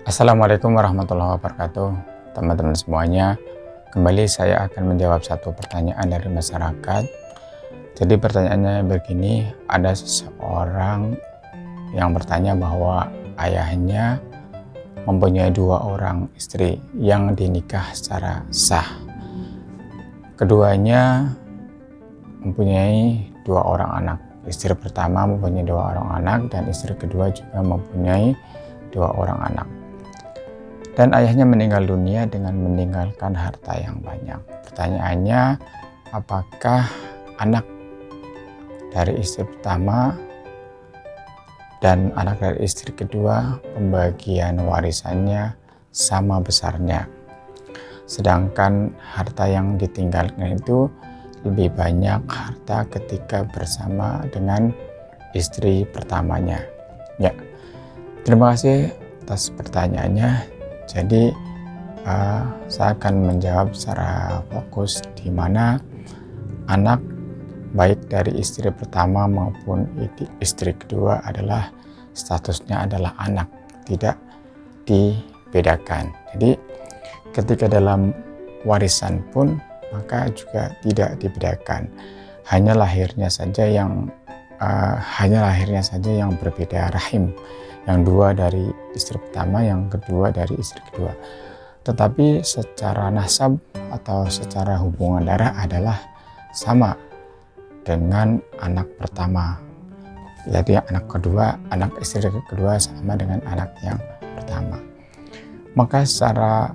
Assalamualaikum warahmatullahi wabarakatuh. Teman-teman semuanya, kembali saya akan menjawab satu pertanyaan dari masyarakat. Jadi pertanyaannya begini, ada seseorang yang bertanya bahwa ayahnya mempunyai 2 orang istri yang dinikah secara sah. Keduanya mempunyai 2 orang anak. Istri pertama mempunyai 2 orang anak dan istri kedua juga mempunyai 2 orang anak. Dan ayahnya meninggal dunia dengan meninggalkan harta yang banyak. Pertanyaannya, apakah anak dari istri pertama dan anak dari istri kedua pembagian warisannya sama besarnya? Sedangkan harta yang ditinggalkan itu lebih banyak harta ketika bersama dengan istri pertamanya. Ya, terima kasih atas pertanyaannya. Jadi saya akan menjawab secara fokus di mana anak baik dari istri pertama maupun istri kedua adalah statusnya adalah anak, tidak dibedakan. Jadi ketika dalam warisan pun maka juga tidak dibedakan. Hanya lahirnya saja yang berbeda rahim. Yang 2 dari istri pertama, yang kedua dari istri kedua. Tetapi secara nasab atau secara hubungan darah adalah sama dengan anak pertama. Jadi anak istri kedua sama dengan anak yang pertama. Maka secara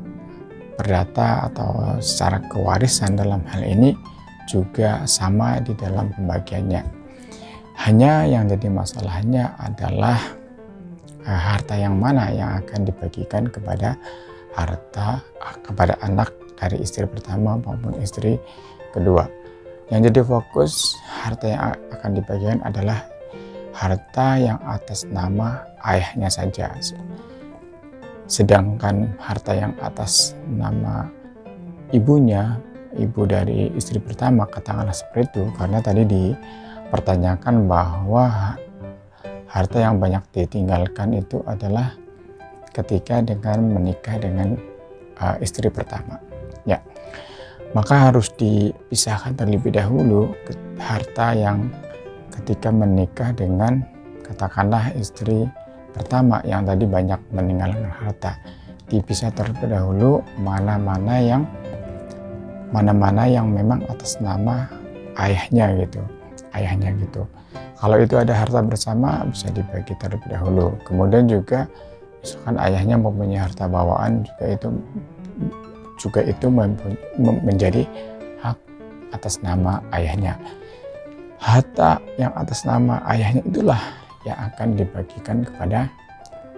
perdata atau secara kewarisan dalam hal ini juga sama di dalam pembagiannya. Hanya yang jadi masalahnya adalah harta yang mana yang akan dibagikan kepada anak dari istri pertama maupun istri kedua. Yang jadi fokus harta yang akan dibagikan adalah harta yang atas nama ayahnya saja. Sedangkan harta yang atas nama ibunya, ibu dari istri pertama, katakanlah seperti itu, karena tadi dipertanyakan bahwa harta yang banyak ditinggalkan itu adalah ketika dengan menikah dengan istri pertama. Ya, maka harus dipisahkan terlebih dahulu harta yang ketika menikah dengan katakanlah istri pertama yang tadi banyak meninggalkan harta. Dipisah terlebih dahulu mana-mana yang memang atas nama ayahnya gitu. Kalau itu ada harta bersama bisa dibagi terlebih dahulu. Kemudian juga misalkan ayahnya mempunyai harta bawaan juga itu menjadi hak atas nama ayahnya. Harta yang atas nama ayahnya itulah yang akan dibagikan kepada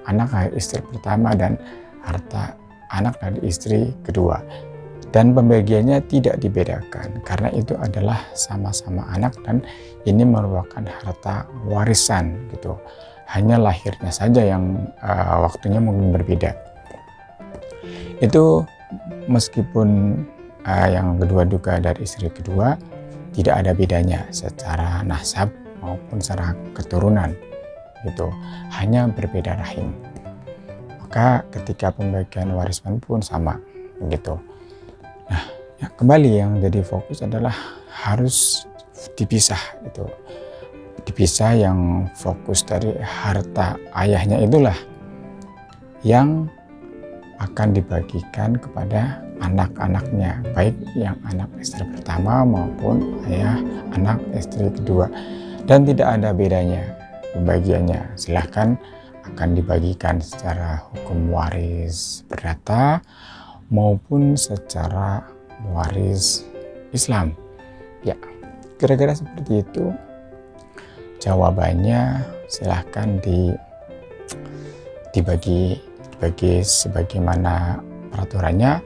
anak dari istri pertama dan harta anak dari istri kedua. Dan pembagiannya tidak dibedakan karena itu adalah sama-sama anak dan ini merupakan harta warisan gitu. Hanya lahirnya saja yang waktunya mungkin berbeda. Itu meskipun yang kedua juga dari istri kedua tidak ada bedanya secara nasab maupun secara keturunan gitu. Hanya berbeda rahim. Maka ketika pembagian warisan pun sama gitu. Nah, ya kembali yang jadi fokus adalah harus dipisah itu. Dipisah yang fokus dari harta ayahnya itulah yang akan dibagikan kepada anak-anaknya, baik yang anak istri pertama maupun anak istri kedua. Dan tidak ada bedanya pembagiannya. Silahkan akan dibagikan secara hukum waris perdata maupun secara waris Islam. Ya, kira-kira seperti itu jawabannya. Silahkan dibagi sebagaimana peraturannya.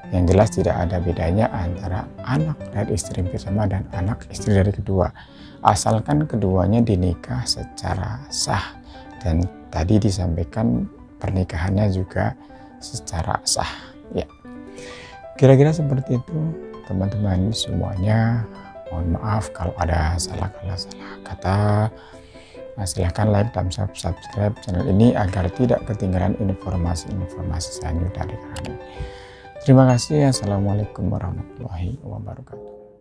Yang jelas tidak ada bedanya antara anak dari istri pertama dan anak istri dari kedua, asalkan keduanya dinikah secara sah dan tadi disampaikan pernikahannya juga secara sah. Ya, kira-kira seperti itu teman-teman semuanya. Mohon maaf kalau ada salah kata Nah, silahkan like dan subscribe channel ini agar tidak ketinggalan informasi-informasi selanjutnya dari kami. Terima kasih. Assalamualaikum warahmatullahi wabarakatuh.